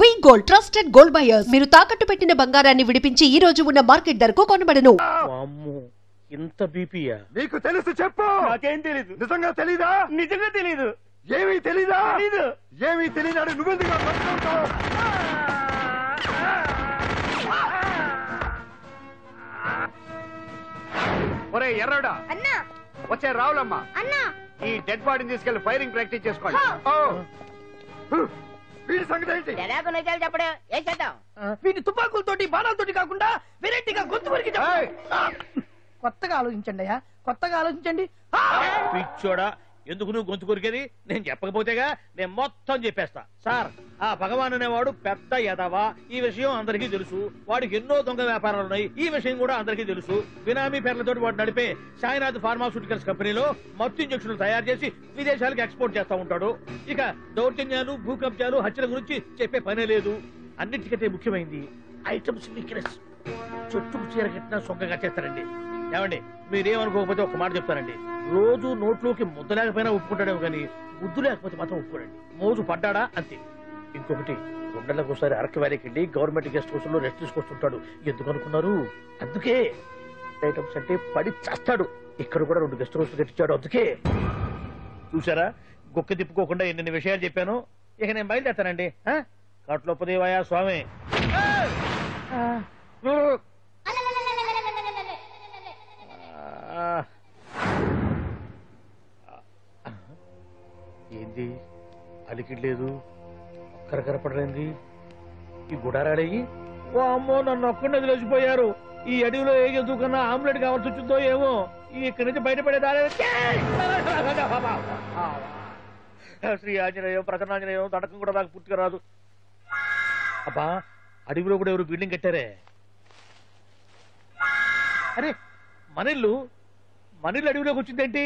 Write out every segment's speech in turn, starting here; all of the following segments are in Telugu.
వి గోల్డ్ ట్రస్టెడ్ గోల్డ్ బయర్స్ మీరు తాకట్టు పెట్టిన బంగారాన్ని విడిపించి ఈ రోజు ఉన్న మార్కెట్ ధరకు కొనబడను. ఇంత బీపీయా? నీకు తెలుసు చెప్పు. నాకేం తెలీదు. నిజంగా తెలీదా? నిజంగా తెలీదు. ఏమీ తెలీదా? తెలీదు. ఏమీ తెలీదని నువ్వెందుకు మాట్లాడుతావు? ఒరే ఎర్రడా అన్నా, వచ్చే రావులమ్మా, అన్నా, ఈ డెడ్ బాడీని తీసుకెళ్లి ఫైరింగ్ ప్రాక్టీస్ చేసుకోండి. వీడి సంగతి ఏంటి? తెలాకు నిజాలు చెప్పడం ఏం చేద్దాం? వీటి తుపాకులతోటి బాణాలతోటి కాకుండా వెరైటీగా గొంతు వరకు ఏయ్! కొత్తగా ఆలోచించండి అయ్యా, కొత్తగా ఆలోచించండి. పిచ్చోడా, ఎందుకు నువ్వు గొంతు కొరికేది? నేను చెప్పకపోతేగా నేను మొత్తం చెప్పేస్తా. సార్, ఆ భగవాన్ అనేవాడు పెద్ద యదవా, ఈ విషయం అందరికీ తెలుసు. వాడికి ఎన్నో దొంగ వ్యాపారాలు ఉన్నాయి, ఈ విషయం కూడా అందరికీ తెలుసు. బినామీ పేర్లతో వాడు నడిపే సాయినాథ్ ఫార్మాస్యూటికల్స్ కంపెనీలో మత్తు ఇంజక్షన్లు తయారు చేసి విదేశాలకు ఎక్స్పోర్ట్ చేస్తా ఉంటాడు. ఇక దౌర్జన్యాలు, భూ కబ్జాలు, హత్యల గురించి చెప్పే పనే లేదు. అన్నిటికంటే ముఖ్యమైనది ఐటమ్స్ వీక్నెస్. చెట్టుకు చీర కట్టినా సొంగగా చేస్తారండి. ఏమండి, మీరేమనుకోకపోతే ఒక మాట చెప్తానండి. రోజు నోట్లోకి ముద్ద లేకపోయినా ఒప్పుకుంటాడేమో కానీ ముద్దు లేకపోతే మాత్రం ఒప్పుకోడండి. మోజు పడ్డాడా అంతే. ఇంకొకటి, 2 నెలలకు ఒకసారి అరకు వ్యాలీకి వెళ్ళి గవర్నమెంట్ గెస్ట్ హౌస్ లో రెస్ట్ తీసుకొస్తుంటాడు. ఎందుకు అనుకున్నారు? అందుకే. ఐటమ్స్ అంటే పడి చేస్తాడు. ఇక్కడ కూడా 2 గెస్ట్ హౌస్ కట్టించాడు. అందుకే. చూసారా, గొక్క తిప్పుకోకుండా ఎన్ని విషయాలు చెప్పాను. ఇక నేను బయలుదేరుతానండి. కట్లోపదేవయా స్వామి. ఏంది అలికిడ్లేదు, కరకరపడలేంది ఈ గుడారాడయ్యి? ఓ అమ్మో, నన్ను ఒక్కడిని వదిలేసిపోయారు. ఈ అడవిలో ఏ జంతువు కన్నా ఆమ్లెట్ కావాల్సి వచ్చిందో ఏమో. ఇక్కడి నుంచి బయటపడేదారే. శ్రీ ఆంజనేయం, ప్రసన్నాంజనేయం, తడకం కూడా నాకు పూర్తిగా రాదు. అబ్బా, అడవిలో కూడా ఎవరు బిల్డింగ్ కట్టారే? అరే, మనిల్లు అడవిలోకి వచ్చిందేంటి?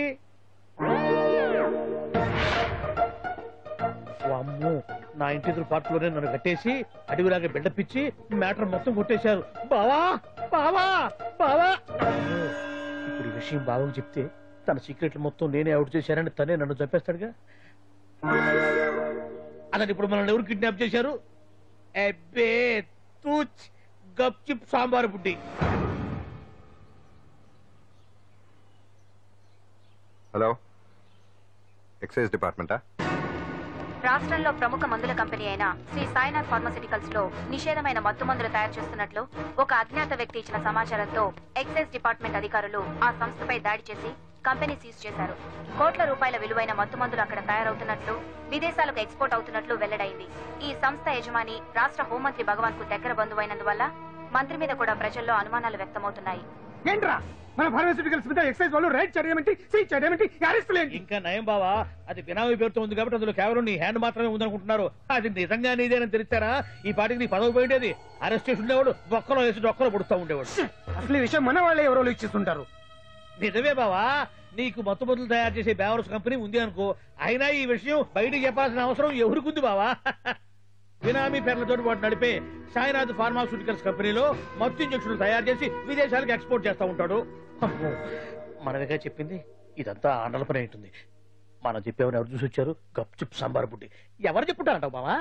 అమ్మో, నా ఇంటి ఎదురు పార్ట్లోనే నన్ను కట్టేసి అడవిలాగా బిల్డపిచ్చి మ్యాటర్ మొత్తం కొట్టేశారు. బావా బావా బావా. ఇప్పుడు ఈ విషయం బావకు చెప్తే తన సీక్రెట్లు మొత్తం నేనే అవుట్ చేశానని తనే నన్ను చంపేస్తాడుగా. అలాంటి ఇప్పుడు మనల్ని ఎవరు కిడ్నాప్ చేశారు? అబ్బే తూచ్, గప్ చిప్ సాంబారు బుడ్డి. హలో, ఎక్సైజ్ డిపార్ట్మెంటా? రాష్ట్రంలో ప్రముఖ మందుల కంపెనీ అయిన శ్రీ సాయినాథ్ ఫార్మాస్యూటికల్స్ లో నిషేధమైన మత్తు మందులు తయారు చేస్తున్నట్లు ఒక అజ్ఞాత వ్యక్తి ఇచ్చిన సమాచారంతో ఎక్సైజ్ డిపార్ట్మెంట్ అధికారులు ఆ సంస్థపై దాడి చేసి కంపెనీ సీజ్ చేశారు. కోట్ల రూపాయల విలువైన మత్తు మందులు అక్కడ తయారవుతున్నట్లు, విదేశాలకు ఎక్స్పోర్ట్ అవుతున్నట్లు వెల్లడైంది. ఈ సంస్థ యజమాని రాష్ట్ర హోంమంత్రి భగవాన్ కు దగ్గర బంధువైనందువల్ల మంత్రి మీద కూడా ప్రజల్లో అనుమానాలు వ్యక్తమవుతున్నాయి. ఏంట్రా మన ఫార్మాస్యూటికల్స్ మీద ఎక్సైజ్ వాళ్ళు రైడ్ చేయడమేంటి, సీజ్ చేయడమేంటి, అరెస్ట్ లేదు? ఇంకా నయం బావా, అది బినామీ పేరుతో ఉంది కాబట్టి అందులో కేవలం నీ హ్యాండ్ మాత్రమే ఉందనుకుంటున్నారు. అది నిజంగా నీదేనని తెలిస్తారా ఈ పాటికి నీ పదవి పోయేది. అరెస్ట్ చేసి ఉండేవాడు బొక్కలో వేసి డొక్కలో పుడుతూ ఉండేవాడు. అసలు ఈ విషయం మన వాళ్ళే ఎవరో ఇచ్చిస్తుంటారు. నిజమే బావా, నీకు మత్తు మందులు తయారు చేసే బేవర్స్ కంపెనీ ఉంది అనుకో, అయినా ఈ విషయం బయటికి చెప్పాల్సిన అవసరం ఎవరికుంది బావా? బినామీ పేర్లతో వాడు నడిపే సాయినాథ్ ఫార్మాస్యూటికల్స్ కంపెనీలో మత్తు ఇంజక్షన్లు తయారు చేసి విదేశాలకు ఎక్స్పోర్ట్ చేస్తా ఉంటాడు. మనగా చెప్పింది ఇదంతా ఆండల పని ఉంటుంది. మనం చెప్పేవని ఎవరు చూసి వచ్చారు? గప్ చిప్ సాంబార్ బుడ్డి. ఎవరు చెప్పుంటారంటావు బావా?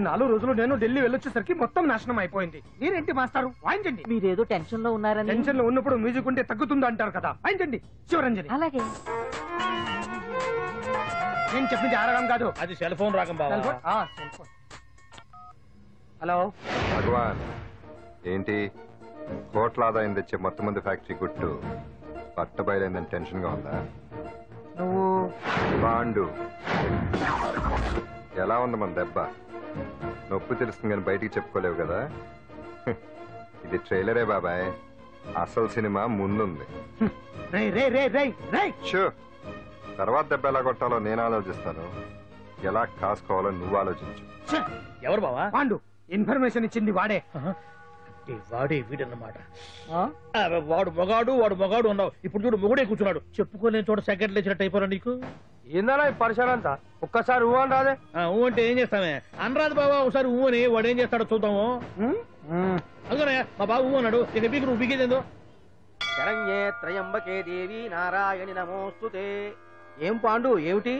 4 రోజులు నేను ఢిల్లీ వెళ్ళొచ్చేసరికి మొత్తం నాశనం అయిపోయింది. మీరేంటి మాస్టారు, వాయించండి. మీరేదో టెన్షన్ లో ఉన్నారని. టెన్షన్ లో ఉన్నప్పుడు మ్యూజిక్ ఉంటే తగ్గుతుందా అంటారు కదా, వాయించండి. శివరంజని. అలాగే. నేను చెప్పింది ఆరడం కాదు, అది సెల్ ఫోన్ రాగం బావా. హలో భగవాన్, ఏంటి కోట్ల ఆదాయం తెచ్చే మొత్తం మంది ఫ్యాక్టరీ గుట్టు పట్టబయలైందని టెన్షన్ గా ఉందా? నువ్వు బాండు ఎలా ఉంది మన దెబ్బ? నొప్పి తెలుస్తుంది కానీ బయటికి చెప్పుకోలేవు కదా. ఇది ట్రైలరే బాబాయ్, అసలు సినిమా ముందుంది. తర్వాత దెబ్బ ఎలా కొట్టాలో నేను ఆలోచిస్తాను, ఎలా కాసుకోవాలో నువ్వు ఆలోచించు. ఎవరు బావా? పాండు. ఇన్ఫర్మేషన్ ఇచ్చింది వాడే. వాడే వీడన్నమాట. వాడు మొగాడు అన్నావు, ఇప్పుడు చూడు మొగుడే కూర్చున్నాడు. చెప్పుకోలేని చోట సెకండ్ లేచినట్టు అయిపోరా నీకు. ఏందన్నా ఈ పరిసరంతా? ఒక్కసారి ఊ అని రాదే? ఊ అంటే ఏం చేస్తామే? అనరాదు బాబా, ఒకసారి ఊ అని. వాడు ఏం చేస్తాడో చూద్దాము. అందుకనే మా బాబు ఊ అన్నాడు. ఇక బీకు నువ్వు బీకేదేందో. శరణ్యే త్రయంబకే దేవి నారాయణి నమోస్తుతే. ఏం పాండు, ఏమిటి?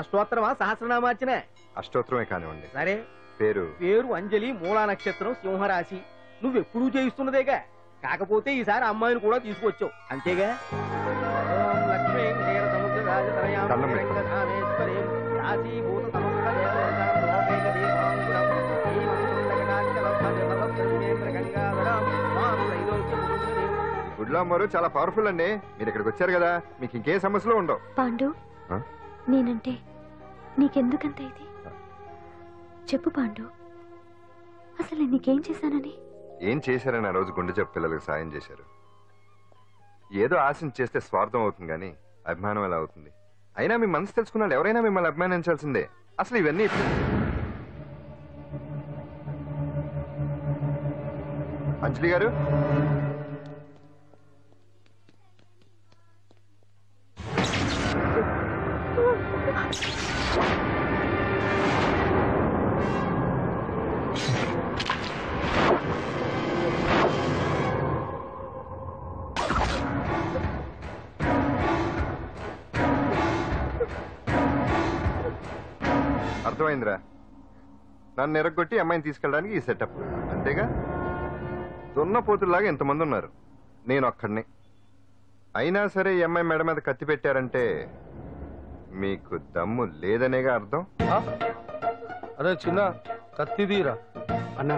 అష్టోత్తరమా సహస్రనామార్చనే? అష్టోత్తరమే కానివ్వండి, సరే. పేరు? పేరు అంజలి, మూలా నక్షత్రం, సింహరాశి. నువ్వెప్పుడూ చేయిస్తున్నదేగా, కాకపోతే ఈసారి అమ్మాయిని కూడా తీసుకొచ్చావు అంతేగా. ఓం లక్ష్మీం క్షీరసముద్ర రాజతనయాం దండం పెట్టు. రంగధామేశ్వరీం రాశీభూత సమస్త దేవతాం లోకైక దీపాంకురం శ్రీమంతులకటాక్షలబ్ధజలబ్ధేంద్రగంగాధరం మాం త్రైలోక్యముకుంజనీం. గుడ్లో అమ్మారు చాలా పవర్ఫుల్ అండి. మీరు ఇక్కడికి వచ్చారు కదా, మీకు ఇంకే సమస్యలు ఉండవు. పాండు, ఆ? నేనంటే నీకెందుకంత ఇది? చెప్పు పాండు, అసలు నీకేం చేశానని? ఏం చేశారని ఆ రోజు గుండె జబ్బు పిల్లలకు సాయం చేశారు. ఏదో ఆశించి చేస్తే స్వార్థం అవుతుంది కానీ అభిమానం ఎలా అవుతుంది? అయినా మీ మనసు తెలుసుకున్న వాళ్ళు ఎవరైనా మిమ్మల్ని అభిమానించాల్సిందే. అసలు ఇవన్నీ అంజలి గారు, అర్థమైందిరా. నన్ను ఎరగొట్టి అమ్మాయిని తీసుకెళ్ళడానికి ఈ సెటప్ అంతేగా? దున్నపోతుల్లాగా ఎంతమంది ఉన్నారు, నేను ఒక్కడిని. అయినా సరే ఈ అమ్మాయి మెడ మీద కత్తి పెట్టారంటే మీకు దమ్ము లేదనేగా అర్థం. అరే చిన్న కత్తి తీరా అన్నా,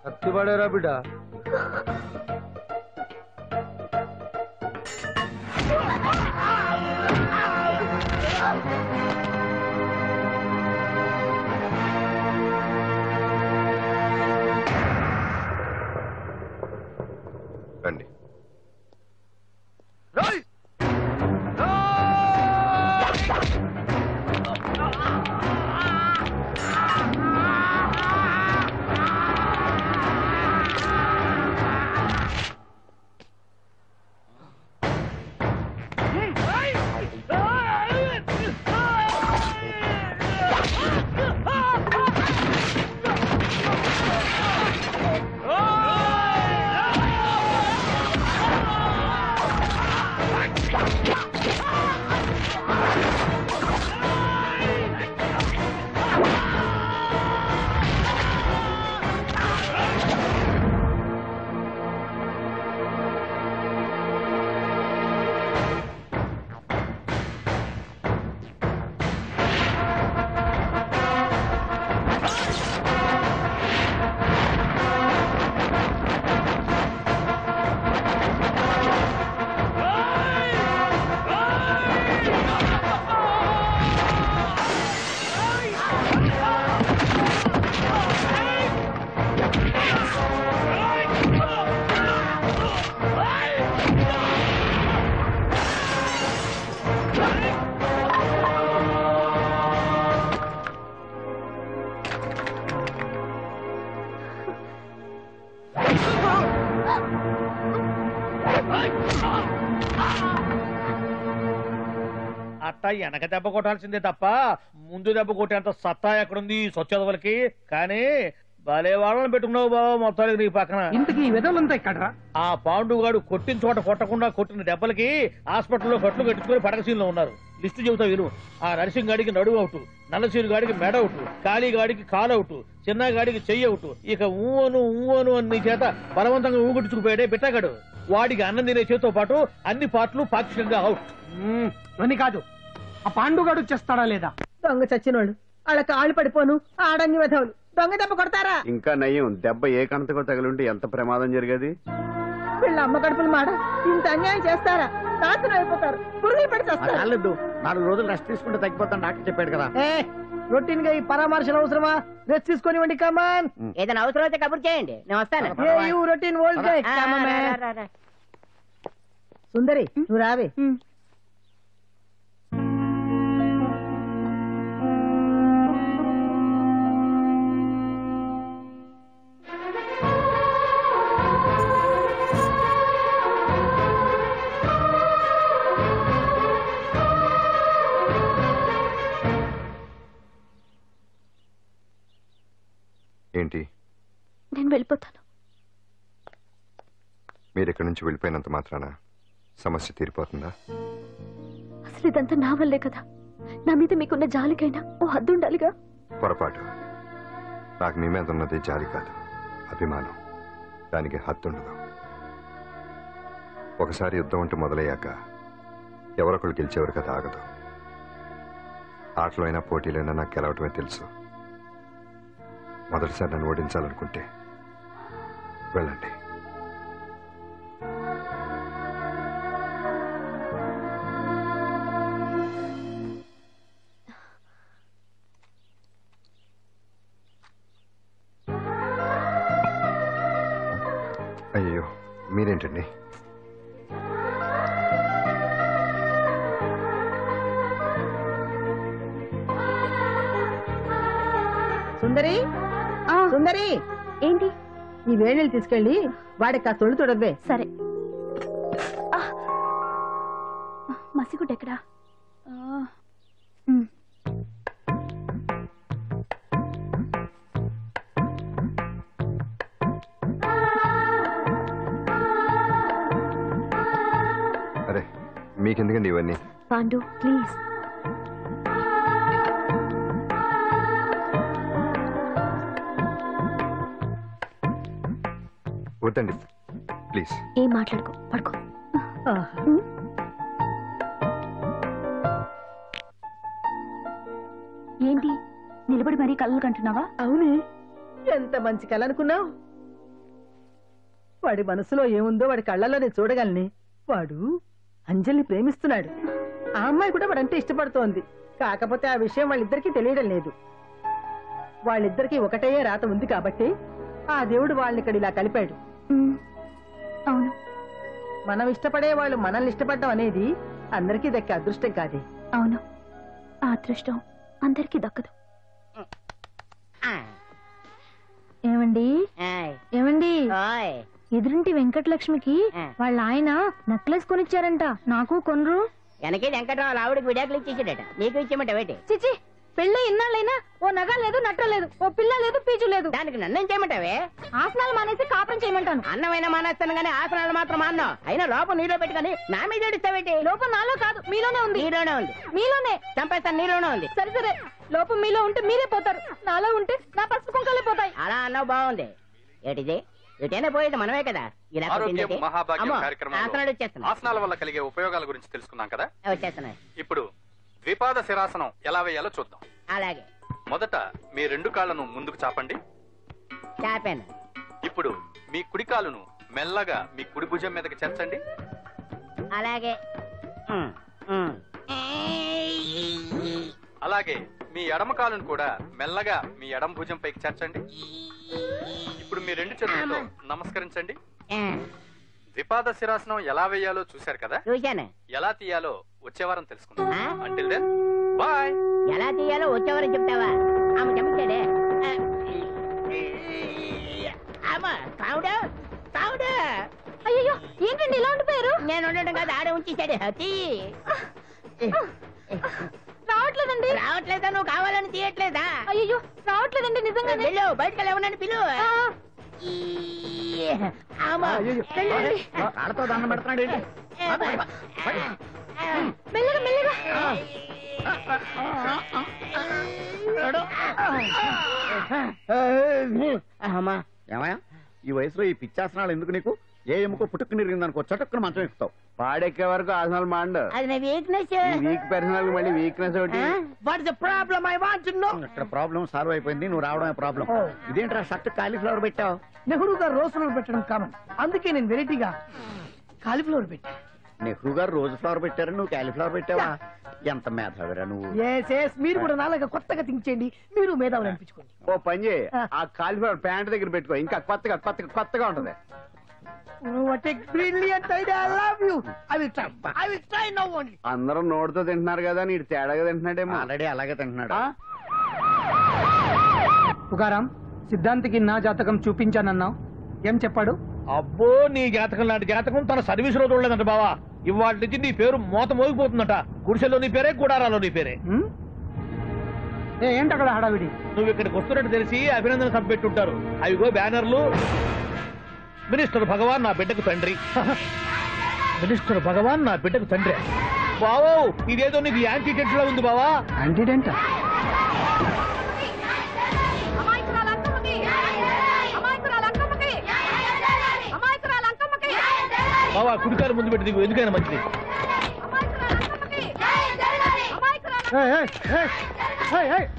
కత్తి పడేరా బిడ్డ. రండి. అట్ట వెనక దెబ్బ కొట్టాల్సిందే తప్ప ముందు దెబ్బ కొట్టేంత సత్తా ఎక్కడుంది సొచ్చదవలకి? కానీ భలే వాళ్ళని పెట్టుకున్నావు బాబా మొత్తానికి నీ పక్కన. ఇంతకీ ఈ విధులంతా ఇక్కడ ఆ పాండుగాడు కొట్టిన చోట కొట్టకుండా కొట్టిన దెబ్బలకి హాస్పిటల్లో కట్లు కట్టించుకుని పడకసీన్లో ఉన్నారు. లిస్టు చెబుతా విను. ఆ నరసింగ్ గాడికి నడువు అవుట్, నల్లసీరు గాడికి మెడ అవుట్, కాళీ గాడికి కాలు అవుట్, చిన్న గాడికి చెయ్యి అవుట్. ఇక ఊవను అని నీ చేత బలవంతంగా ఊగొట్టుకుపోయాడే బిట్టగాడు, వాడికి అన్నం తినే చేతితో పాటు అన్ని పాటలు పాక్షికంగా అవుట్. అని కాదు, ఆ పాండుగాడు చేస్తాడా లేదా? దొంగ చచ్చినోళ్ళు వాళ్ళ కాళ్ళు పడిపోను ఆడంగి వెధవులు దొంగ దెబ్బ కొడతారా? ఇంకా నయ్యం, దెబ్బ ఏ కణతకు తగిలింటే ఎంత ప్రమాదం జరిగేది. వీళ్ళ అమ్మ కడుపుల మాట ఇంత అన్యాయం చేస్తారా? నాశనం అయిపోతారు, పురుగులు పడి చేస్తారు. 4 రోజులు రెస్ట్ తీసుకుంటే తగ్గిపోతాను డాక్టర్ చెప్పాడు కదా. రొటీన్ గా ఈ పరామర్శలు అవసరమా? రెస్ట్ తీసుకొని కమాన్. ఏదైనా అవసరం అయితే కబుర్ చేయండి, నేను వస్తాను. Routine old guy. సుందరి నువ్వు రావే. ఏంటి? నేను వెళ్ళిపోతాను. మీరు ఇక్కడి నుంచి వెళ్ళిపోయినంత మాత్రాన సమస్య తీరిపోతుందా? అసలు ఇదంతా నా వల్లే కదా. నా మీద మీకున్న జాలికైనా ఓ హద్దు ఉండాలిగా. పొరపాటు. నాకు మీ మీద ఉన్నది జాలి కాదు, అభిమానం. దానికి హద్దుండదు. ఒకసారి యుద్ధం అంటూ మొదలయ్యాక ఎవరొకరు గెలిచేవారు కదా ఆగదు. ఆటలో అయినా పోటీలైనా నాకు గెలవటమే తెలుసు. మొదటిసారి నన్ను ఓడించాలనుకుంటే వెళ్ళండి. అయ్యో, మీరేంటండి? సుందరి, సుందరి, ఏంటి? ఈ వేణీలు తీసుకెళ్ళి వాడికి ఆ తొలి తొడవే. సరే. మసిగుడ్డ ఎక్కడా? అరే, మీకెందుకండి ఇవన్నీ? పాండు ప్లీజ్. వద్దండి ప్లీజ్. ఏం మాట్లాడుకో, పడుకో. ఏంటి నిలబడి మరీ కళ్ళు కంటున్నావా? అవునే, ఎంత మంచి కళ అనుకున్నావు. వాడి మనసులో ఏముందో వాడి కళ్ళలోనే చూడగలని. వాడు అంజలిని ప్రేమిస్తున్నాడు. ఆ అమ్మాయి కూడా వాడంటే ఇష్టపడుతోంది. కాకపోతే ఆ విషయం వాళ్ళిద్దరికీ తెలియడం లేదు. వాళ్ళిద్దరికీ ఒకటే రాత ఉంది కాబట్టి ఆ దేవుడు వాళ్ళని ఇక్కడ ఇలా కలిపాడు. అవును, మనం ఇష్టపడే వాళ్ళు మనల్ని ఇష్టపడడం అనేది అందరికీ దక్కే అదృష్టం కాదే. అవును, ఆ అదృష్టం అందరికీ దక్కదు. ఏమండి ఏమండి, ఎదురింటి వెంకటలక్ష్మికి వాళ్ళ ఆయన నెక్లెస్ కొనిచ్చారంట. నాకు కొనరు? వెనకే వెంకటరావు ఆవిడకి విడాకులు ఇచ్చేసాడట, నీకు ఇచ్చేమంట వేటి? చిచి, పెళ్ళి ఇన్నాళ్ళైనా ఓ నగ లేదు, నట్ట లేదు, ఓ పిల్ల లేదు, పీచు లేదు. దానికి నన్నేం చేయమంటావే? ఆసనాలు మానేసి కాపురం చేయమంటాను. అన్నమైనా మానేస్తాను గానీ ఆసనాలు మాత్రం మాన్నా. అయినా లోపం నీలో పెట్టుకుని నా మీద ఏడుస్తావేటి? లోపం నాలో కాదు, మీలోనే ఉంది. నీలోనే ఉంది. మీలోనే చంపేస్తాను, నీలోనే ఉంది. సరే సరే, లోపం మీలో ఉంటే మీరే పోతారు, నాలో ఉంటే నా పసుపు కుంకాలే పోతాయి. అలా అన్నావు, బాగుంది. ఏటిది? ఎటైనా పోయేది మనమే కదా. ఇలా ఆరోగ్యం మహాభాగ్యం కార్యక్రమంలో ఆసనాలు వచ్చేస్తున్నా. ఆసనాల వల్ల కలిగే ఉపయోగాల గురించి తెలుసుకున్నాం కదా. వచ్చేస్తున్నాయి. ఇప్పుడు ద్విపాద శిరాసనం ఎలా వేయాలో చూద్దాం. అలాగే. మొదట మీ 2 కాళ్లను ముందుకు చాపండి. చాపాను. ఇప్పుడు మీ కుడి కాలును మెల్లగా మీ కుడి భుజం మీదకి చేర్చండి. అలాగే. అలాగే మీ ఎడమ కాలును కూడా మెల్లగా మీ ఎడమ భుజం పైకి చేర్చండి. ఇప్పుడు మీ 2 చేతులతో నమస్కరించండి. ద్విపాద శిరాసనం ఎలా వేయాలో చూశారు కదా. చూశాను. ఎలా తీయాలో వచ్చే వారం తెలుసుకుందాం. Until then bye. ఎలా తీయాలో వచ్చేవారని చెప్తావా? ఆమె చెప్తాడే. అయ్యో, ఏంటండి ఇలా ఉండిపోయారు? నేను ఉండడం కాదు, ఆడే ఉంచేసాడు. రావట్లేదండి. రావట్లేదా? నువ్వు కావాలని తీయట్లేదా? అయ్యో, రావట్లేదండి నిజంగా. పిలు, బయటకు వెళ్ళమని పిలు. కాళ్ళతో దండం పెడుతున్నాడు. మెల్లగా మెల్లగా. ఏమయ్యా, ఈ వయసులో ఈ పిచ్చాసనాలు ఎందుకు నీకు? ఏ ఎముకో పుట్టుకుని ఇరిగిందనుకో చటుక్కున మంచం ఎక్కుతావు. పాడెక్కే వరకు ఆసనాలు మాండు. అది నా వీక్నెస్. వీక్ పర్సనల్ మళ్ళీ వీక్నెస్ ఒకటి. What is the problem? I want to know. ఇక్కడ ప్రాబ్లం సాల్వ్ అయిపోయింది, నువ్వు రావడమే ప్రాబ్లం. ఇదేంట్రా షర్ట్ కాలీఫ్లవర్ పెట్టావు? నెహ్రూ గారు రోజ్ ఫ్లవర్ పెట్టడం కామన్, అందుకే నేను వెరైటీగా కాలీఫ్లవర్ పెట్టా. నెహ్రూ గారు రోజు ఫ్లవర్ పెట్టారు, నువ్వు కాలీఫ్లవర్ పెట్టావా? ఎంత మేధావిరా నువ్వు. మీరు కూడా నాలాగా కొత్తగా థింక్ చేయండి, మీరు మేధావులు అనిపించుకోండి. ఓ పని చేయి, ఆ కాలీఫ్లవర్ ప్యాంట్ దగ్గర పెట్టుకో, ఇంకా కొత్తగా ఉంటది. What a brilliant idea! I love you. I will try now only. అందరూ నోటితో తింటున్నారు కదా, నీడు తేడాగా తింటున్నాడేమో. ఆల్రెడీ అలాగే తింటున్నాడు. పుకారాం, సిద్ధాంతికి నా జాతకం చూపించానన్నావు, ఏం చెప్పాడు? అబ్బో, నీ జాతకం లాంటి జాతకం తన సర్వీస్ లో చూడలేదంట బావా. ఇవాళ నుంచి నీ పేరు మోత మోగిపోతుందట. గుడిసెలో నీ పేరే, గుడారాలో నీ పేరే. ఏంటి అక్కడ హడావిడి? నువ్వు ఇక్కడికి వస్తున్నట్టు తెలిసి అభినందన సభ పెట్టుంటారు. అవిగో బ్యానర్లు. మినిస్టర్ భగవాన్ నా బిడ్డకు తండ్రి. మినిస్టర్ భగవాన్ నా బిడ్డకు తండ్రి. బావో, ఇదేదో నీకు యాంటీటెంట్ లో ఉంది బావా. యాంటీటెంట్? బావా కుడికారు ముందు పెట్టి దిగు, ఎందుకైనా మంచిది.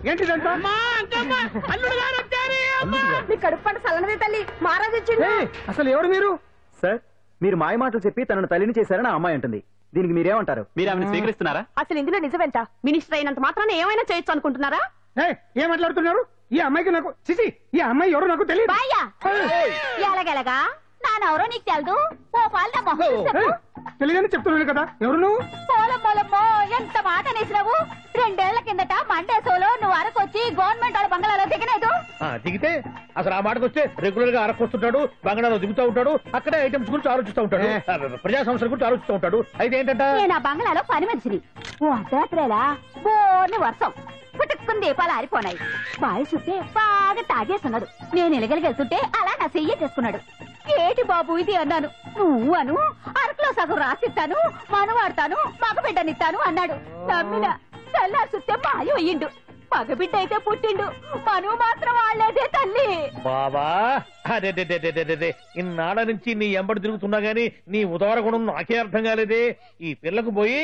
ఏంటిదంతా? కడుపు పంట సల్లనది తల్లి మహారాజు వచ్చింది. అసలు ఎవరు మీరు? సార్ మీరు మాయ మాటలు చెప్పి తనను తల్లిని చేశారని ఆ అమ్మాయి అంటుంది. దీనికి మీరేమంటారు? మీరు ఆమెను స్వీకరిస్తున్నారా? అసలు ఇందులో నిజమేంట? మినిస్టర్ అయినంత మాత్రాన ఏమైనా చేయొచ్చు అనుకుంటున్నారా? ఏం మాట్లాడుతున్నారు? ఈ అమ్మాయికి నాకు చిచి, ఈ అమ్మాయి ఎవరో నాకు తెలియదు. ఎలాగెలగా నానెవరో నీకు తెలదు. ఓ పాలు తెలియదని చెప్తున్నాను కదా. ఎవరు నువ్వు? పోలమ్మో ఎంత మాట అనేసినావు. 2 ఏళ్ల కిందట మండేసోలో నువ్వు అరకొచ్చి గవర్నమెంట్ వాళ్ళ బంగాళాలో దిగలేదు. దిగితే అసలు ఆ మాటకు వస్తే రెగ్యులర్ గా అరకొస్తుంటాడు, బంగాళాలో దిగుతూ ఉంటాడు, అక్కడే ఐటమ్స్ గురించి ఆలోచిస్తూ ఉంటాడు, ప్రజా సంస్థల గురించి ఆలోచిస్తూ ఉంటాడు. అయితే ఏంటంటే నేను ఆ బంగాళాలో పని మనిషిని. ఓ అర్ధరాత్రేలా బోర్ని వర్షం పుట్టుకుని దీపాలు ఆరిపోనాయి. బావి చూస్తే బాగా తాగేస్తున్నాడు. నేను ఎలగలిగెళ్తుంటే అలా నా చెయ్యి చేసుకున్నాడు. ఏటి బాబు ఇది అన్నాను. నువ్వు అను అరకులో సగం రాసిస్తాను, మనవాడతాను, మగబిడ్డనిస్తాను అన్నాడు. నమ్మిన తెల్లారి చూస్తే మాయం అయ్యిండు. మగబిడ్డ అయితే పుట్టిండు, మనువు మాత్రం వాళ్ళేదే తల్లి. బాబా అదే ఇన్నాళ్ళ నుంచి నీ ఎంబడి తిరుగుతున్నా గానీ నీ ఉదార గుణం నాకే అర్థం కాలేదే. ఈ పిల్లకు పోయి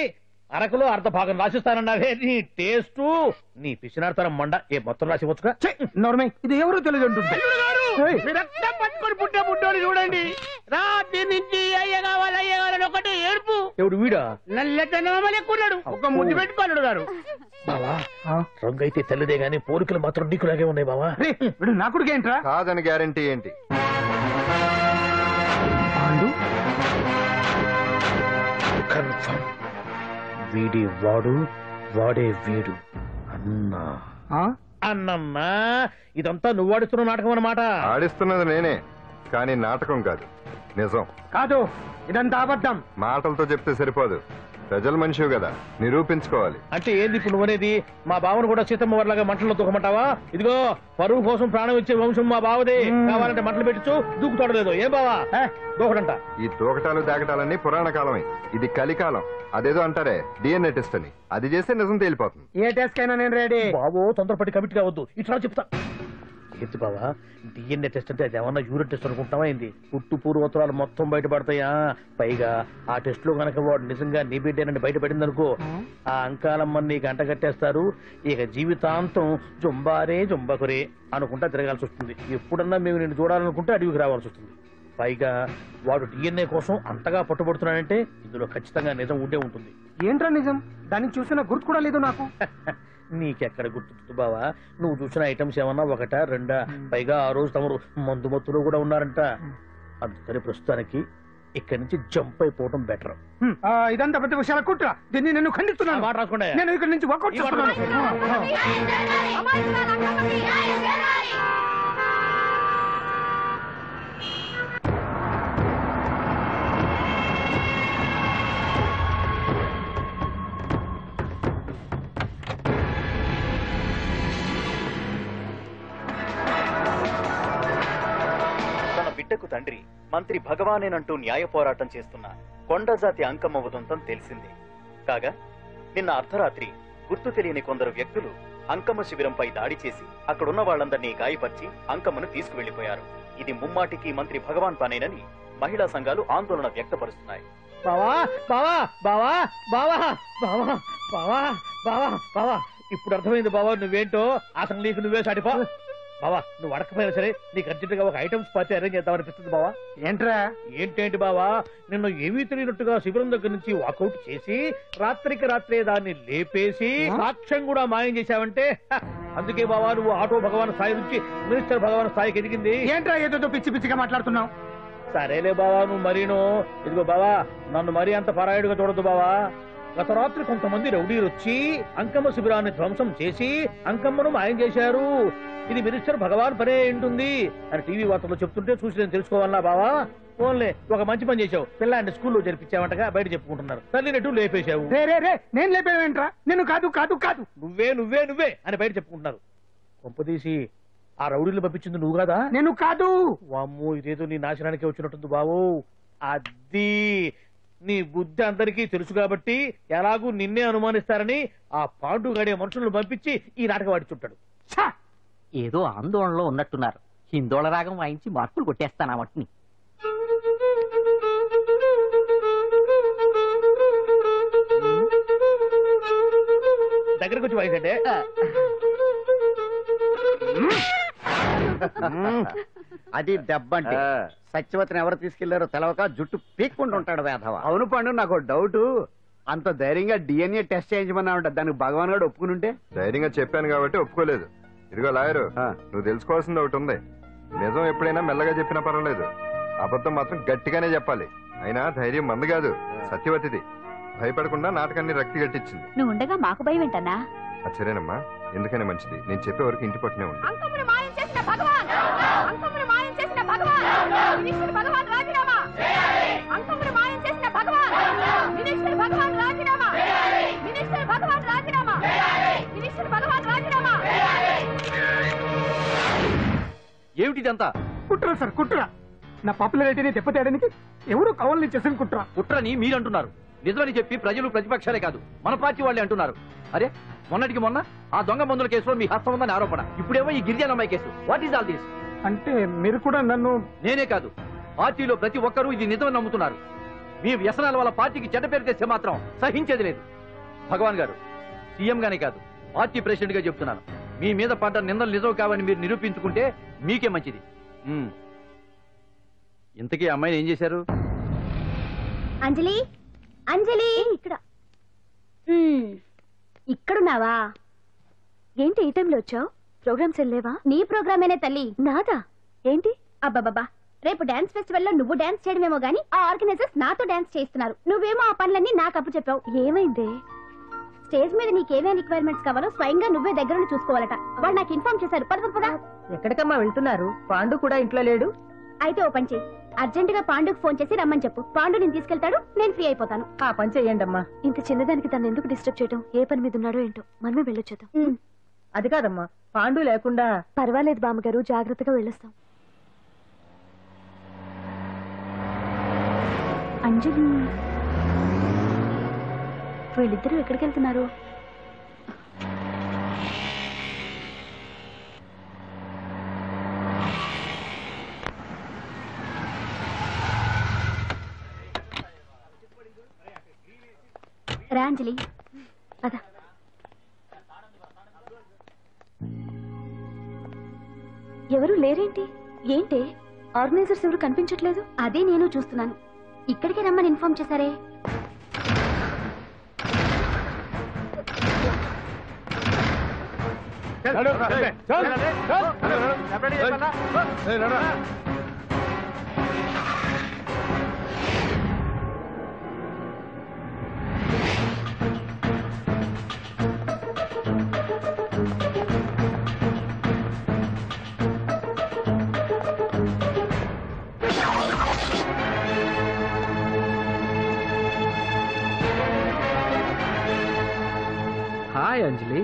అరకులో అర్ధ భాగం రాసిస్తానన్నావే. నీ టేస్ట్ నీ పిచ్చినాడతనం మండ. ఏ మొత్తం రాసి వచ్చుగా. ఇది ఎవరో తెలియదు అంటుంది. రక్తం పట్టుకొని పుట్టే పుట్టోని చూడండి. రాత్రి నుంచి అయ్య కావాలని ఒకటి ఏడుపు. ఎవడు వీడా? నల్లెక్కున్నాడు. ఒక ముద్దు పెట్టుకున్నాడు గారు. బావా రంగు అయితే తెల్లదే గానీ పోలికలు మాత్రం నీకులాగే ఉన్నాయి బావా. నా కొడుకు ఏంట్రా? కాదని గ్యారంటీ ఏంటి? కన్ఫర్మ్ వీడి వాడు, వాడే వీడు. అన్నా అన్నమ్మా ఇదంతా నువ్వు ఆడిస్తున్న నాటకం అన్నమాట. ఆడిస్తున్నది నేనే, కానీ నాటకం కాదు, నిజం కాదు. ఇదంతా అబద్ధం. మాటలతో చెప్తే సరిపోదు, ప్రజల మనిషివి కదా, నిరూపించుకోవాలి. అంటే ఏంది ఇప్పుడు నువ్వనేది? మా బావను కూడా సీతమ్మ వారిలాగా మంటల్లో దూకమంటావా? ఇదిగో పరువు కోసం ప్రాణం ఇచ్చే వంశం మా బావదే. కావాలంటే మంటలు పెట్టచ్చు, దూకుతాడలేదు. ఏం బావా దూకడంట? ఈ దూకటాలు దాకటాలన్నీ పురాణ కాలమే, ఇది కలికాలం. అదేదో అంటారే డిఎన్ఏ టెస్ట్ అని, అది చేస్తే నిజం తేలిపోతుంది. ఏ టెస్ట్ కైనా నేను రెడీ. బాబో తొందరపడి కమిట్ కావద్దు, ఇట్లా చెప్తా. ఏంటి బావా డిఎన్ఏ టెస్ట్ అంటే అది ఏమన్నా యూరిన్ టెస్ట్ అనుకుంటావా ఏంది? పుట్టు పూర్వోత్తరాలు మొత్తం బయటపడతాయా? పైగా ఆ టెస్ట్ లో గనక వాడు నిజంగా నీ బిడ్డేనని బయటపడింది అనుకో, ఆ అంకాలమ్మని నీకు అంట కట్టేస్తారు. ఇక జీవితాంతం జుంబారే జుంబకురే అనుకుంటా తిరగాల్సి వస్తుంది. ఎప్పుడన్నా మేము నిన్ను చూడాలనుకుంటే అడవికి రావాల్సి వస్తుంది. పైగా వాడు డిఎన్ఏ కోసం అంతగా పట్టుబడుతున్నాడంటే ఇందులో ఖచ్చితంగా నిజం ఉండే ఉంటుంది. ఏంట్రా నిజం? దాన్ని చూసిన గుర్తు కూడా లేదు నాకు. నీకెక్కడ గుర్తుంది బావా? నువ్వు చూసిన ఐటమ్స్ ఏమన్నా ఒకటా రెండా? పైగా ఆ రోజు తమరు మందు మత్తులో కూడా ఉన్నారంట. అందుకని ప్రస్తుతానికి ఇక్కడి నుంచి జంప్ అయిపోవడం బెటర్. ఇదంతా పెద్ద విషయాల కుట్ర. దీన్ని నేను ఖండిస్తున్నాను. మాట రాకుండా నేను ఇక్కడి నుంచి వర్కౌట్ చేస్తున్నాను. బిడ్డకు తండ్రి మంత్రి భగవానేనంటూ న్యాయ పోరాటం చేస్తున్న కొండజాతి అంకమ్మ ఉదంతం తెలిసిందే. కాగా నిన్న అర్ధరాత్రి గుర్తు తెలియని కొందరు వ్యక్తులు అంకమ్మ శిబిరంపై దాడి చేసి అక్కడున్న వాళ్లందరినీ గాయపరిచి అంకమ్మను తీసుకువెళ్లిపోయారు. ఇది ముమ్మాటికి మంత్రి భగవాన్ పనేనని మహిళా సంఘాలు ఆందోళన వ్యక్తపరుస్తున్నాయి. బావా బావా బావా బావా బావా బావా బావా బావా ఇప్పుడు అర్థమైంది బావా నువ్వేంటో. అసలు నీకు నువ్వే సాటిపో బావా. నువ్వు అడకపోయినా సరే నీకు అర్జెంట్ గా ఒక ఐటమ్స్ పార్టీ అరేంజ్ చేద్దామనిపిస్తుంది బావా. ఏంట్రా? ఏంటేంటి బావా, నిన్ను ఏమీ తెలియనట్టుగా శిబిరం దగ్గర నుంచి వాకౌట్ చేసి రాత్రికి రాత్రే దాన్ని లేపేసి సాక్ష్యం కూడా మాయం చేశావంటే అందుకే బావా నువ్వు ఆటో భగవాన్ స్థాయి నుంచి మినిస్టర్ భగవాన్ స్థాయికి ఎదిగింది. ఏంట్రా ఏదో పిచ్చి పిచ్చిగా మాట్లాడుతున్నావు? సరేలే బావా నువ్వు మరీను. ఇదిగో బావా నన్ను మరీ అంత పరాయుడుగా చూడద్దు బావా. గత రాత్రి కొంతమంది రౌడీలు వచ్చి అంకమ్మ శిబిరాన్ని ధ్వంసం చేసి అంకమ్మను మాయం చేశారు. ఇది మినిస్టర్ భగవాన్ పనే ఉంటుంది అని టీవీ వార్తల్లో చెప్తుంటే చూసి నేను తెలుసుకోవాలా బావా. ఓన్లే ఒక మంచి పని చేశావు, పిల్లాన్ని స్కూల్లో జరిపించావంటగా బయట చెప్పుకుంటున్నారు. తల్లినట్టు లేపేశావు. నేను లేపేవేంట్రా? నేను కాదు కాదు కాదు నువ్వే నువ్వే నువ్వే అని బయట చెప్పుకుంటున్నారు. కొంపదీసి ఆ రౌడీలు పంపించింది నువ్వు కాదా? నేను కాదు. వామ్మో ఇదేదో నీ నాశనానికి వచ్చినట్టుంది బావు. అది నీ బుద్ధి అందరికీ తెలుసు కాబట్టి ఎలాగూ నిన్నే అనుమానిస్తారని ఆ పాండు గడే మనుషులను పంపించి ఈ నాటకం ఆడిచుంటాడు. ఏదో ఆందోళనలో ఉన్నట్టున్నారు. హిందోళ రాగం వాయించి మార్కులు కొట్టేస్తాను ఆ మట్టిని. దగ్గరకు వచ్చి వాయించండి. అది దెబ్బంటే సత్యవతిని ఎవరు తీసుకెళ్లారో తెలవక జుట్టు పీక్కుంటూ ఉంటాడు వేధవ. అవును పండు, నాకు డౌట్. అంత ధైర్యంగా డిఎన్ఏ టెస్ట్ చేయించమన్నా ఉంటా, దానికి భగవాన్ గారు ఒప్పుకుని ఉంటే. ధైర్యంగా చెప్పాను కాబట్టి ఒప్పుకోలేదు. ఇదిగో లాయరు, నువ్వు తెలుసుకోవాల్సింది ఒకటి ఉంది. నిజం ఎప్పుడైనా మెల్లగా చెప్పినా పర్వాలేదు, అబద్ధం మాత్రం గట్టిగానే చెప్పాలి. అయినా ధైర్యం మంది కాదు, సత్యవతిది. భయపడకుండా నాటకాన్ని రక్తి గట్టించింది. నువ్వు ఉండగా మాకు భయం ఏంటన్నా? సరేనమ్మా, ఎందుకనే మంచిది. నేను చెప్పే వరకు ఇంటి పట్టునే ఉంది. ఏమిటిదంతా? కుట్ర సార్, కుట్ర. నా పాపులారిటీని దెబ్బతేయడానికి ఎవరు కావాలని చేసిన కుట్ర. కుట్రని మీరంటున్నారు, నిజమని చెప్పి ప్రజలు ప్రతిపక్షాలే కాదు మన పార్టీ వాళ్ళే అంటున్నారు. అరే మొన్నటికి మొన్న ఆ దొంగ మందుల కేసులో మీ హస్తం ఉందని ఆరోపణ, ఇప్పుడేమో ఈ గిరిజన అమ్మాయి case. What is all this? అంటే మీరు కూడా నన్ను... నేనే కాదు, పార్టీలో ప్రతి ఒక్కరూ ఇది నిజమని నమ్ముతున్నారు. మీ వ్యసనాల వల్ల పార్టీకి చెడ్డ పేరు తెస్తే మాత్రం సహించేది లేదు. భగవాన్ గారు, సీఎం గానే కాదు పార్టీ ప్రెసిడెంట్ గా చెప్తున్నాను, మీ మీద పడ్డ నిందలు నిజం కావని మీరు నిరూపించుకుంటే మీకే మంచిది. ఇంతకీ అమ్మాయిని ఏం చేశారు? అంజలి, అంజలి, ఇక్కడ ఇక్కడున్నావా? ఏంటి ఈ టైంలో వచ్చావు? ప్రోగ్రామ్స్ వెళ్ళేవా? నీ ప్రోగ్రామేనే తల్లి. నాదా? ఏంటి? అబ్బాబాబా, రేపు డాన్స్ ఫెస్టివల్ లో నువ్వు డాన్స్ చేయడమేమో గానీ ఆ ఆర్గనైజర్స్ నాతో డాన్స్ చేస్తున్నారు. నువ్వేమో ఆ పనులన్నీ నాకు అప్పు చెప్పావు. ఏమైంది? స్టేజ్ మీద నీకేమేం రిక్వైర్మెంట్స్ కావాలో స్వయంగా నువ్వే దగ్గర చూసుకోవాలట. వాళ్ళు నాకు ఇన్ఫార్మ్ చేశారు. పద. ఎక్కడికమ్మా వెళ్తున్నారు? పాండు కూడా ఇంట్లో లేడు. అయితే ఓ పని చేయి, అర్జెంట్ గా పాండుకు ఫోన్ చేసి రమ్మని చెప్పు. పాండు నేను తీసుకెళ్తాడు, నేను ఫ్రీ అయిపోతాను. ఆ పని చెయ్యండి అమ్మా. ఇంత చిన్నదానికి తను ఎందుకు డిస్టర్బ్ చేయడం? ఏ పని మీద ఉన్నాడో ఏంటో, మనమే వెళ్ళొచ్చేద్దాం. అది కాదమ్మా, పాండు లేకుండా... పర్వాలేదు బామ్మగారు, జాగ్రత్తగా వెళ్ళొస్తాం. అంజలి, వీళ్ళిద్దరూ ఎక్కడికి వెళ్తున్నారు? రా అంజలి, పద. ఎవరు లేరేంటి? ఏంటి ఆర్గనైజర్స్ ఎవరు కనిపించట్లేదు? అదే నేను చూస్తున్నాను. ఇక్కడికి రమ్మని ఇన్ఫార్మ్ చేశారే. హాయ్ అంజలి,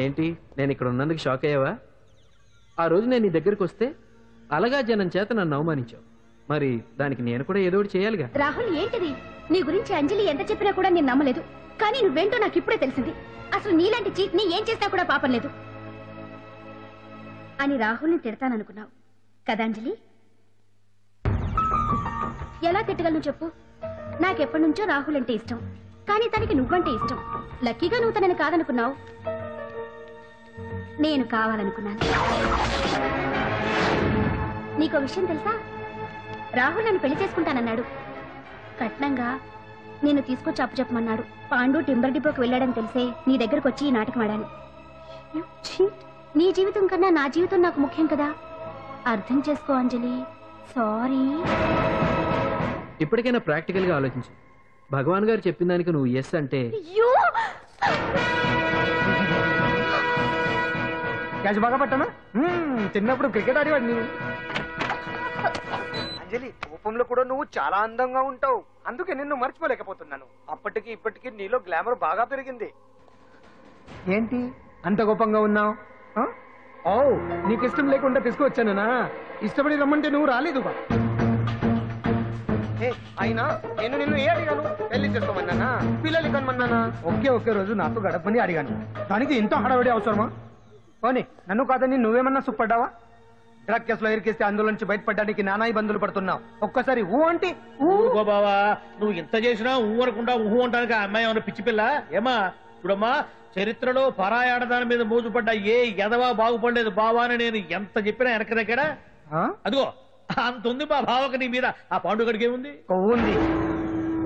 ఏంటి నేను ఇక్కడ ఉన్నందుకు షాక్ అయ్యావా? ఆ రోజు నేను నీ దగ్గరకు వస్తే అలగా జనం చేత నన్ను అవమానించావు, మరి దానికి నేను కూడా ఏదో ఒకటి చేయాలిగా. రాహుల్, ఏంటిది? నీ గురించి అంజలి ఎంత చెప్పినా కూడా నేను నమ్మలేదు, కానీ నువ్వేంటో నాకు ఇప్పుడే తెలిసింది. అసలు నీలాంటి చీట్ ని ఏం చేసినా కూడా పాపం లేదు అని రాహుల్ని తిడతాననుకున్నావు కదా అంజలి? ఎలా తిట్టగలను చెప్పు? నాకెప్పటి నుంచో రాహుల్ అంటే ఇష్టం, కానీ తనకి నువ్వంటే ఇష్టం. లక్కీగా నువ్వు తనని కాదనుకున్నావు, నేను కావాలనుకున్నాను. నీకో విషయం తెలుసా? రాహుల్ నన్ను పెళ్లి చేసుకుంటానన్నాడు. కట్నంగా నేను తీసుకొచ్చి అప్పు చెప్పమన్నాడు. పాండు టింబర్ డిపోకి వెళ్ళాడని తెలిసే నీ దగ్గరకు వచ్చి ఈ నాటకం ఆడాను. నీ జీవితం కన్నా నా జీవితం నాకు ముఖ్యం కదా, అర్థం చేసుకో అంజలి. సారీ. ఇప్పటికైనా ప్రాక్టికల్ గా ఆలోచించు. భగవాన్ గారు చెప్పిన దానికి నువ్వు ఎస్ అంటే... క్యాచ్ బాగా పట్టానా? చిన్నప్పుడు క్రికెట్ ఆడేవాడిని. అంజలి, కోపంలో కూడా నువ్వు చాలా అందంగా ఉంటావు, అందుకే నిన్ను మర్చిపోలేకపోతున్నాను. అప్పటికి ఇప్పటికి నీలో గ్లామర్ బాగా పెరిగింది. ఏంటి అంత గొప్పంగా ఉన్నావు? ఓ, నీకు ఇష్టం లేకుండా తీసుకువచ్చానా? ఇష్టపడి రమ్మంటే నువ్వు రాలేదు. అయినా నేను నిన్ను ఏ అడిగాను? పెళ్లి చేసుకోమన్నానా, పిల్లలు కనమన్నానా? ఒకే రోజు నాతో గడపని అడిగాను, దానికి ఇంత హడావిడి అవసరమా? పోనీ నన్ను కాదని నువ్వేమన్నా సుప్పడ్డావా? డ్రగ్ కేసులో ఇరికిస్తే అందులో నుంచి బయటపడడానికి నానా ఇబ్బందులు పడుతున్నావు. ఒక్కసారి ఊ అంటే ఊరుకో బావా, నువ్వు ఇంత చేసినా ఊ అనకుండా ఊహు అంటానికి ఆ అమ్మాయి ఏమన్నా పిచ్చి పిల్ల? ఏమా చూడమ్మా, చరిత్రలో పరాయాడదాని మీద మోజుపడ్డ ఏ ఎదవా బాగుపడలేదు బావా అని నేను ఎంత చెప్పినా వెనక దగ్గర అదిగో అంత ఉంది మా బావకు నీ మీద. ఆ పాండుగడికి ఏముంది? ఉంది.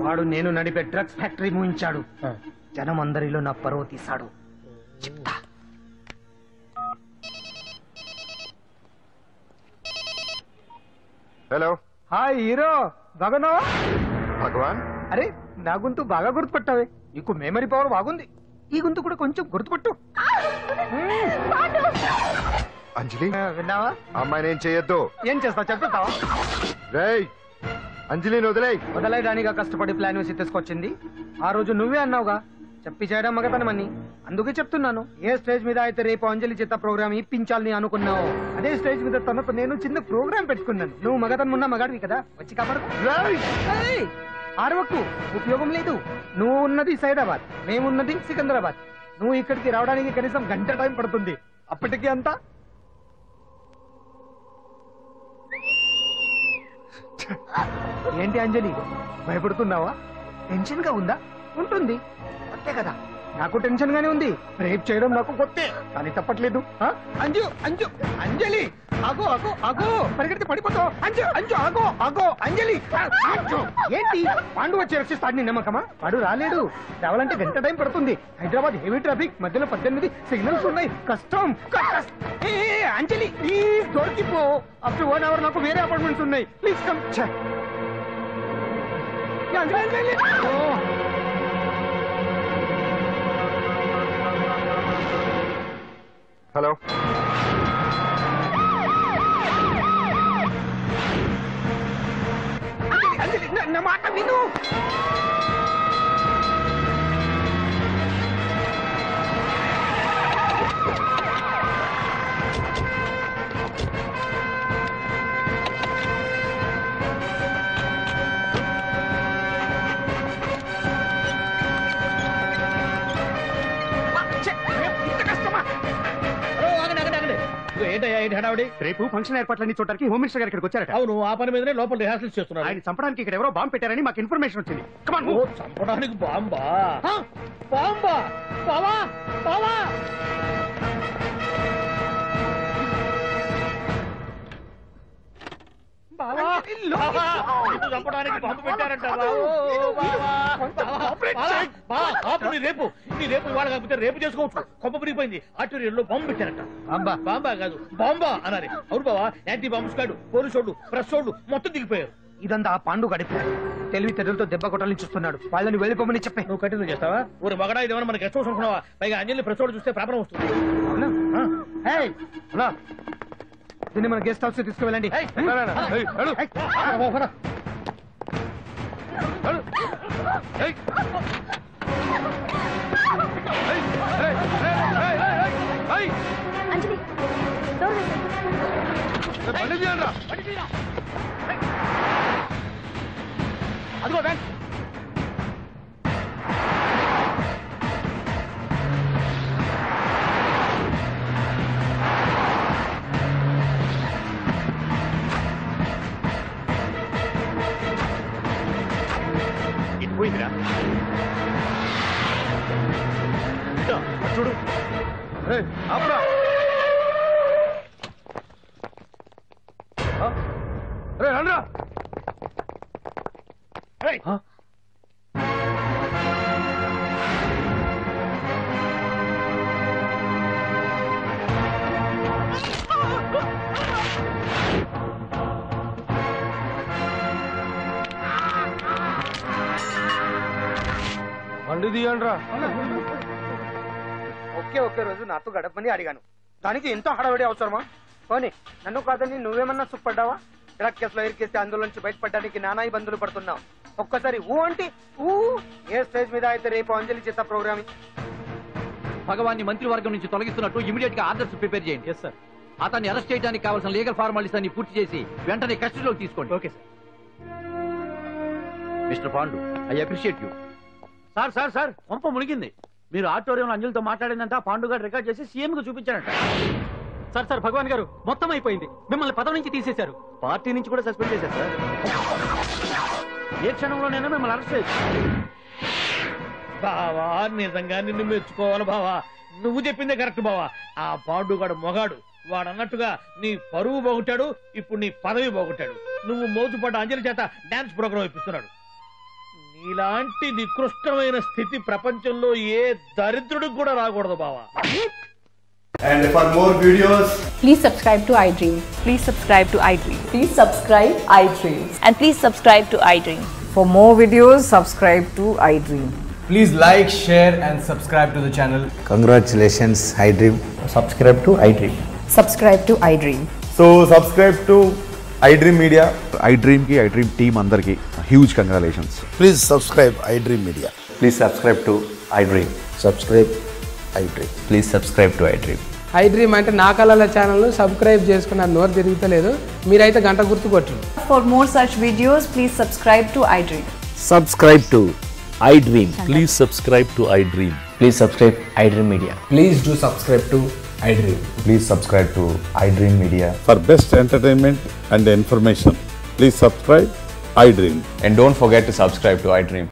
వాడు నేను నడిపే డ్రగ్స్ ఫ్యాక్టరీ మూయించాడు. జనం అందరిలో నా పరువు తీశాడు. చెప్తా. హలో. హాయ్ హీరో, బాగున్నావా? భగవాన్, అరే నా గొంతు బాగా గుర్తుపట్టావే. నీకు మెమరీ పవర్ బాగుంది. ఈ గొంతు కూడా కొంచెం గుర్తుపట్టు. అంజలి, విన్నావా? అమ్మాయి నేను చేయొద్దు. ఏం చేస్తావు చెప్తావా? రేయ్, అంజలిని వదిలేయ్. వదలైదానిగా కష్టపడి ప్లాన్ వేసి తీసుకొచ్చింది. ఆ రోజు నువ్వే అన్నావుగా చెప్పి చేయడం మగతనమని. అందుకే చెప్తున్నాను. ఏ స్టేజ్ మీద అయితే రేపు అంజలి చేత ప్రోగ్రామ్ ఇప్పించాలని అనుకున్నావు, అదే స్టేజ్ మీద తనతో నేను చిన్న ప్రోగ్రామ్ పెట్టుకున్నాను. నువ్వు మగతనం ఉన్న మగాడివి కదా, వచ్చి కాపాడు. ఆరవకు, ఉపయోగం లేదు. నువ్వు ఉన్నది సైదాబాద్, మేమున్నది సికింద్రాబాద్. నువ్వు ఇక్కడికి రావడానికి కనీసం గంట టైం పడుతుంది. అప్పటికి అంతా ఏంటి అంజలి, భయపడుతున్నావా? టెన్షన్ గా ఉందా? ఉంటుంది, అంతే కదా. నాకు టెన్షన్ గానే ఉంది. రేప్ చేయడం నాకు కొత్తే, కానీ తప్పట్లేదు. అంజు అంజు అంజలి, ఆగో ఆగో ఆగో, పరిగెడితే పడిపోతావు. అంజు అంజు ఆగో ఆగో అంజలి. ఏంటి పాండు వచ్చి రక్షిస్తాడు నీ నమ్మకమా? వాడు రాలేడు. రావాలంటే గంట టైం పడుతుంది. హైదరాబాద్ హెవీ ట్రాఫిక్, మధ్యలో 18 సిగ్నల్స్ ఉన్నాయి. కష్టం. అంజలి ప్లీజ్ దొరికిపో. అప్పుడు 1 అవర్ నాకు వేరే అపార్ట్మెంట్స్ ఉన్నాయి. Please come. హలో. నా మాట విను. రేపు ఫంక్షన్ ఏర్పాట్లన్నీ చూడడానికి హోమ్ మినిస్టర్ గారు ఇక్కడికి వచ్చారట. అవును, ఆ పని మీదనే లోపల రిహార్సల్స్ చేస్తున్నారు. ఆయన చంపడానికి ఇక్కడ ఎవరో బాంబు పెట్టారని మాకు ఇన్ఫర్మేషన్ వచ్చింది. చంపడానికి బాంబా? బాంబా? బావా బావా, చంపడానికి బాంబు పెట్టారంట. రేపు నీ రేపు ఇవాళ కాకపోతే రేపు చేసుకోవచ్చు. కొప్ప పిరిగిపోయింది. ఆర్టీరియల్లో బాంబు పెట్టారంట. బాంబా కాదు బాంబా అన్నారు. అవును బావా, యాంటీ బాంబు స్క్వాడ్, పోలీసు వాళ్ళు, ప్రెస్ వాళ్ళు మొత్తం దిగిపోయారు. ఇదంతా ఆ పాండు గడిపాడు. తెలివితేటలతో దెబ్బ కొట్టాలని చూస్తున్నాడు. వాళ్ళని వెళ్ళిపోమని చెప్పే. నువ్వు కంటిన్యూ చేస్తావా? ఊరు మగడా ఇదేమన్నా మనకి గెస్ట్ హౌస్ అనుకున్నావా? పైగా అంజలి ప్రెస్ వాళ్ళు చూస్తే ప్రాబ్లం వస్తుంది. దీన్ని మన గెస్ట్ హౌస్ తీసుకువెళ్ళండి. అంజలి అదిగో బ్యాంక్. ఇది పోయిందిరా. చూడు రండ్రా. బండి తీయండిరా. ఒకే రోజు నాతో గడపని అడిగాను, దానికి ఎంతో హడావిడి అవసరమా? పోనీ నన్ను కాదని నువ్వేమన్నా సుప్పడ్డావా? డ్రగ్ కేసులో ఇరికేస్తే అందులో నుంచి బయటపడడానికి నానా ఇబ్బందులు పడుతున్నావు. ఒక్కసారి ఊ అంటే ఊ. ఏ స్టేజ్ మీద అయితే రేపు అంజలి చేత ప్రోగ్రామ్ భగవాన్ని మంత్రివర్గం నుంచి తొలగిస్తున్నట్టు ఇమీడియట్ గా ఆర్డర్స్ ప్రిపేర్ చేయండి. సార్, అతన్ని అరెస్ట్ చేయడానికి కావాల్సిన లీగల్ ఫార్మాలిటీస్ అన్ని పూర్తి చేసి వెంటనే కస్టడీలోకి తీసుకోండి. Okay sir. Mister Pandu, I appreciate you. Sir sir sir, పంప మునిగింది. మీరు ఆడిటోరియంలో అంజలితో మాట్లాడిందంట పాండు గారు రికార్డ్ చేసి సీఎం కు చూపించారంట. సార్ సార్, భగవాన్ గారు మొత్తం అయిపోయింది. మిమ్మల్ని పదవి నుంచి తీసేశారు. పార్టీ నుంచి కూడా సస్పెండ్ చేశారు సార్. ఏ క్షణంలోనైనా మిమ్మల్ని అరెస్ట్ చేయొచ్చు. బావా నిజంగా నిన్ను మెచ్చుకోవాలి బావా. నువ్వు చెప్పిందే కరెక్ట్ బావా. ఆ పాండుగాడు మొగాడు. వాడు అన్నట్టుగా నీ పరువు పోగొట్టాడు, ఇప్పుడు నీ పదవి పోగొట్టాడు. నువ్వు మోతుపడ్డ అంజలి చేత డాన్స్ ప్రోగ్రాం ఇప్పిస్తున్నాడు. నీలాంటి నికృష్టమైన స్థితి ప్రపంచంలో ఏ దరిద్రుడికి కూడా రాకూడదు బావా. And for more videos, please subscribe to iDream. Please subscribe to iDream. Please subscribe iDream. And please subscribe to iDream. For more videos, subscribe to iDream. please like, share and subscribe to the channel. Congratulations, iDream. Subscribe to iDream. Subscribe to iDream. So subscribe to iDream Media. iDream ki iDream team andarki huge congratulations. Please subscribe iDream Media. Please subscribe to iDream. Subscribe iDream. Please subscribe to iDream. iDream అంటే నా కళల ఛానల్ సబ్స్క్రైబ్ చేసుకున్నారు, నోరు తిరుగుతలేదు. మీరైతే గంట గుర్తు కొట్టండి. For more such videos, please subscribe to iDream. Subscribe to iDream. Please subscribe to iDream. Please subscribe iDream Media. Please do subscribe to iDream. Please subscribe to iDream Media. For best entertainment and information, please subscribe iDream. And don't forget to subscribe to iDream.